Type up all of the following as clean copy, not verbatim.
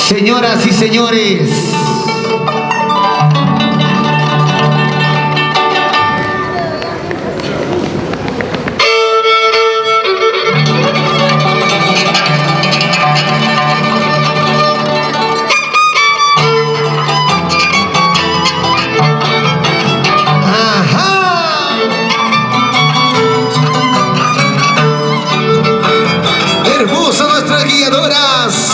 Señoras y señores, hermosas nuestras guiadoras.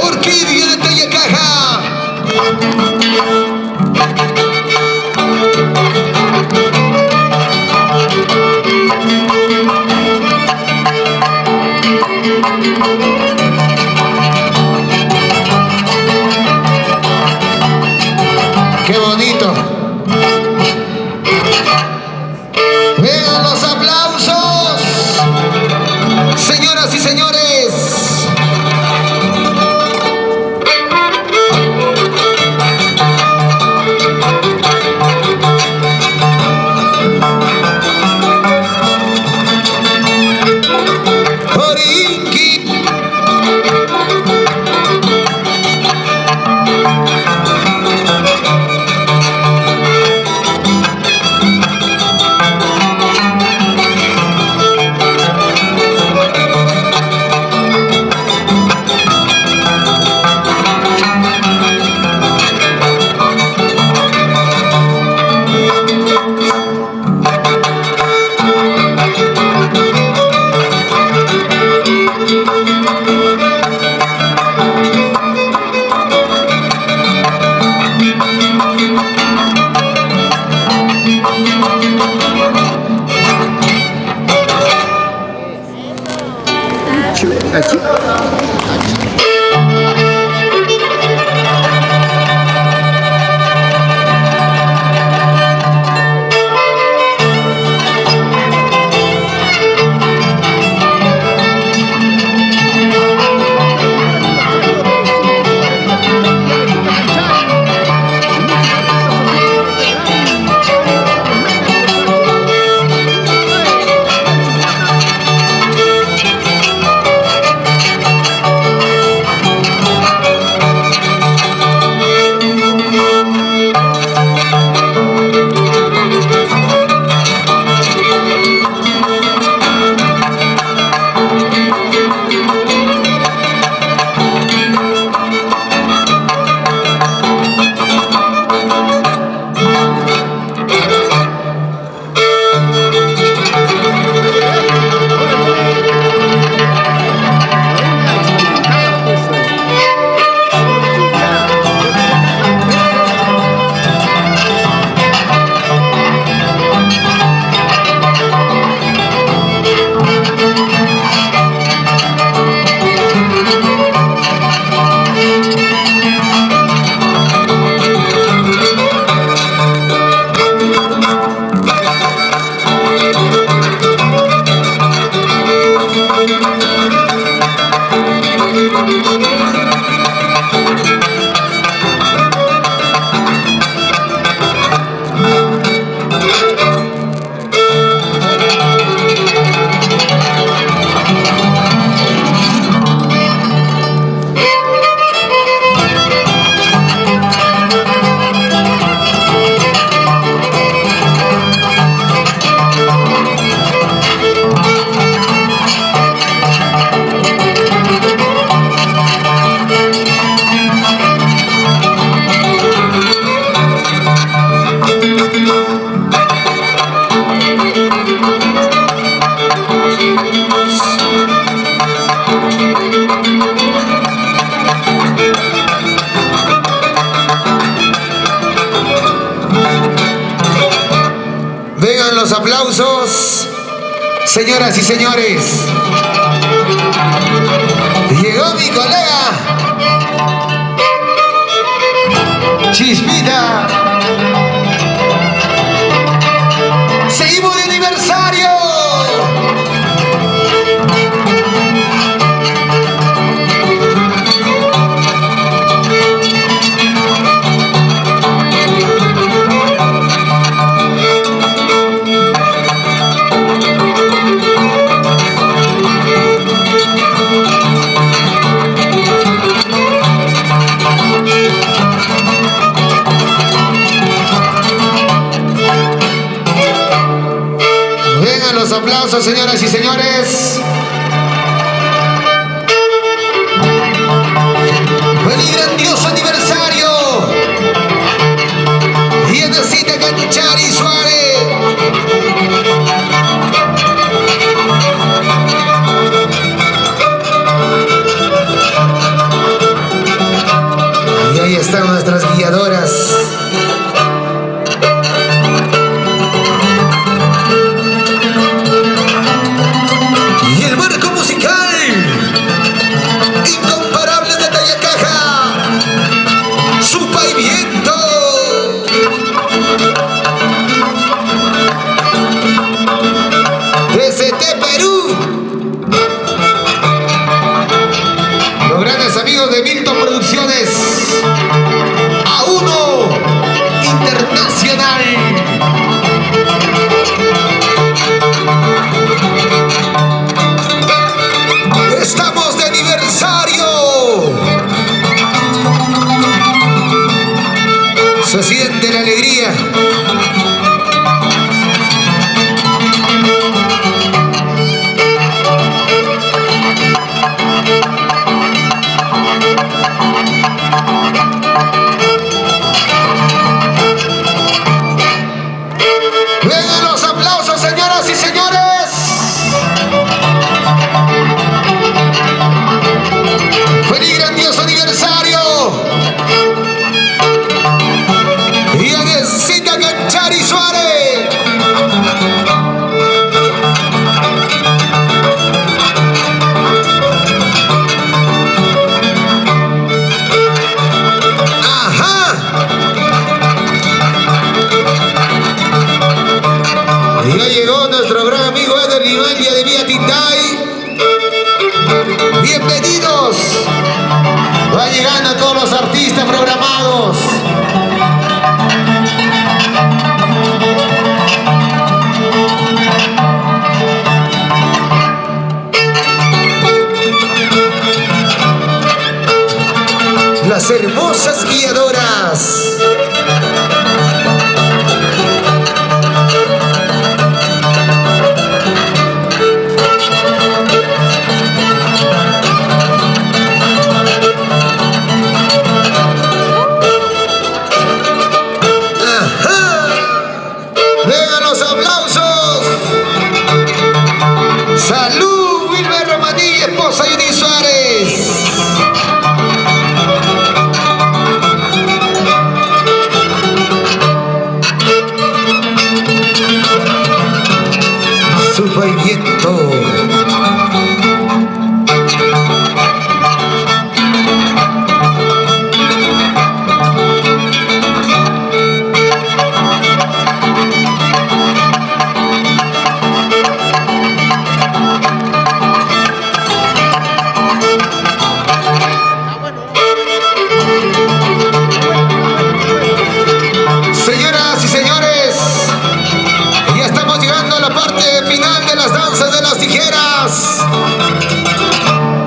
Orquídea de Tayacaja. ¡Qué bonito! ¡Vean los aplausos! Señoras y señores. Jorinqui. Vengan los aplausos, señoras y señores. Llegó mi colega Chispita. Seguimos de aniversario. aplausos, señoras y señores. ¡Feliz grandioso aniversario! Dianacita Canchari Suárez. Y ahí están nuestras guiadoras. Y el marco musical incomparable de Tayacaja, Supa y Viento. DCT Perú. Los grandes amigos de Milton Producciones. A1 Internacional. Estamos de aniversario. Se siente la alegría. Vengan los aplausos, señoras y señores. ¡Feliz grandioso aniversario! Dianacita Canchari Suárez. ¡Ajá! Y ya llegó nuestro gran amigo Eder Limalia de Vía Tintay. Bienvenidos. Va llegando a todos los artistas programados. Las hermosas guiadoras. ¡Vengan los aplausos! ¡Salud, Wilber Romanilla, esposa Yuni Suárez! Supa y Viento. Señoras y señores, ya estamos llegando a la parte final de las danzas de las tijeras.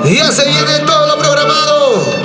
Ya se viene todo lo programado.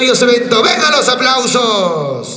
maravilloso evento. ¡Vengan los aplausos!